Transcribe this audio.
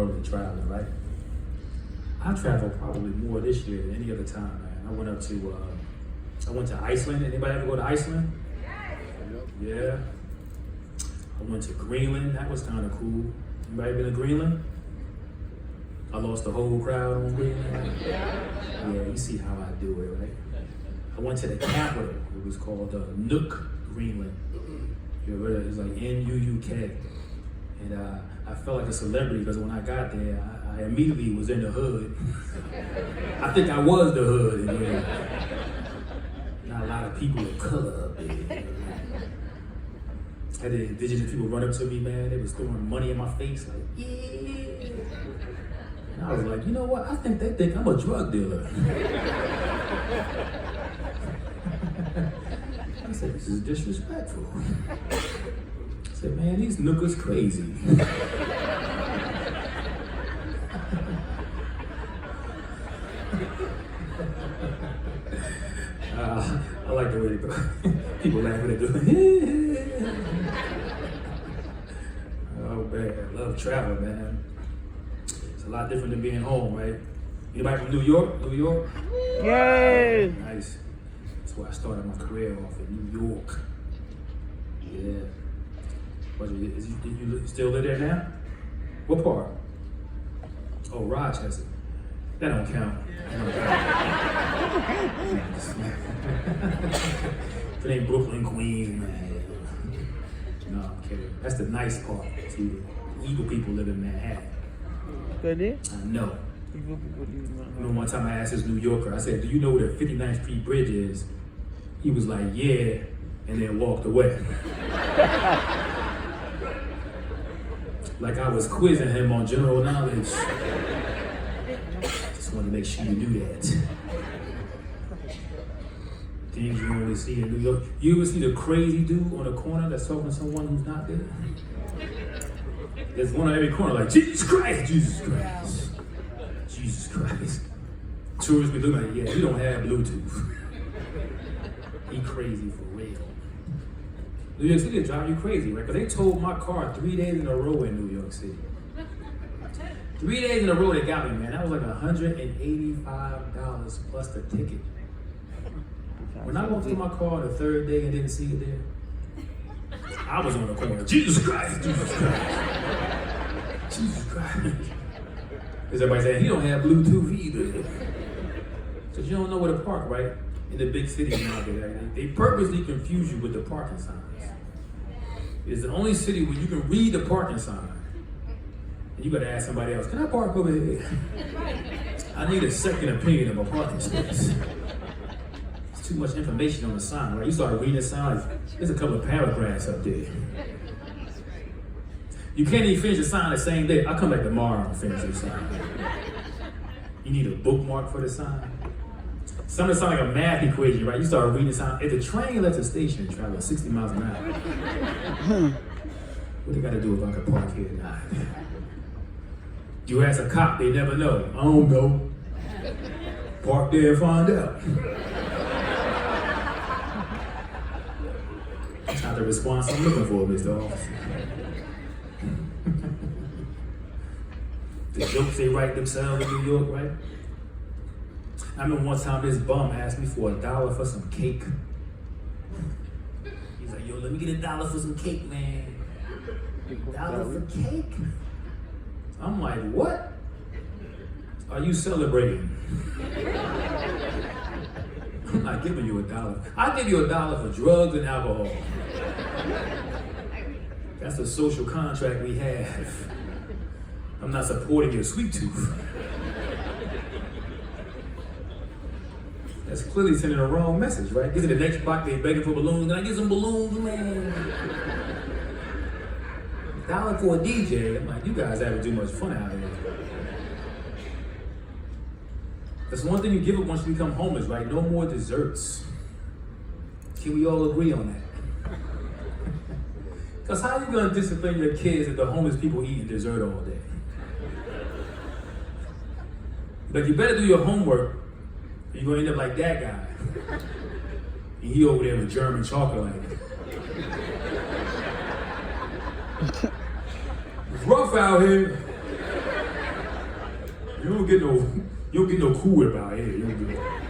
world of traveling, right? I traveled probably more this year than any other time, man. I went to Iceland. Anybody ever go to Iceland? Yeah. I went to Greenland. That was kind of cool. Anybody been to Greenland? I lost the whole crowd on Greenland. Yeah, you see how I do it, right? I went to the capital. It was called Nuuk, Greenland. You ever heard of it? It was like N-U-U-K. And I felt like a celebrity because when I got there, I immediately was in the hood. I think I was the hood. Not a lot of people of color up there. Had the indigenous people run up to me, man. They was throwing money in my face, like, yeah. And I was like, you know what? I think they think I'm a drug dealer. I said, this is disrespectful. I said, man, these Nookers crazy. I like the way they go. People laugh when they do it. Oh man, I love travel, man. It's a lot different than being home, right? Anybody from New York? New York? Yay! Nice. That's where I started my career off in New York. Yeah. You still live there now? What part? Oh, Rochester. That don't count. If it ain't Brooklyn, Queens, man. No, I'm kidding. That's the nice part. See, the evil people live in Manhattan. Really? I know. One time I asked this New Yorker, I said, do you know where the 59th Street Bridge is? He was like, yeah, and then walked away. Like I was quizzing him on general knowledge. Just wanted to make sure you knew that. Things you only see in New York. You ever see the crazy dude on the corner that's talking to someone who's not there? There's one on every corner like, Jesus Christ, Jesus Christ, Jesus Christ. Tourists be looking like, yeah, you don't have Bluetooth. He crazy for real. New York City will drive you crazy, right? Because they towed my car 3 days in a row in New York City. 3 days in a row they got me, man. That was like $185 plus the ticket. When I walked to my car the third day and didn't see it there, I was on the corner. Jesus Christ, Jesus Christ, Jesus Christ. Because everybody saying, he don't have Bluetooth either. Because you don't know where to park, right? In the big cities nowadays. They purposely confuse you with the parking signs. It's the only city where you can read the parking sign. And you gotta ask somebody else, can I park over here? I need a second opinion of a parking space. Too much information on the sign, right? You start reading the sign, there's a couple of paragraphs up there. You can't even finish the sign the same day. I'll come back tomorrow and finish the sign. You need a bookmark for the sign. Some of it sound like a math equation, right? You start reading the sign. If the train left the station traveling 60 miles an hour, what they gotta do if I could park here at night? You ask a cop, they never know. I don't know. Park there and find out. That's not the response I'm looking for, Mr. Officer. The jokes they write themselves in New York, right? I remember one time this bum asked me for $1 for some cake. He's like, yo, let me get $1 for some cake, man. $1 for cake? I'm like, what? Are you celebrating? I'm not giving you $1. I'll give you $1 for drugs and alcohol. That's the social contract we have. I'm not supporting your sweet tooth. That's clearly sending a wrong message, right? Get to the next box, they begging for balloons. Can I get some balloons, man? $1 for a DJ. I'm like, you guys having too much fun out here. That's one thing you give up once you become homeless, right? No more desserts. Can we all agree on that? Because how are you going to discipline your kids if the homeless people eating dessert all day? Like, you better do your homework, or you're going to end up like that guy. And he over there with German chocolate. It's rough out here. You don't get no cool whip out here. You don't get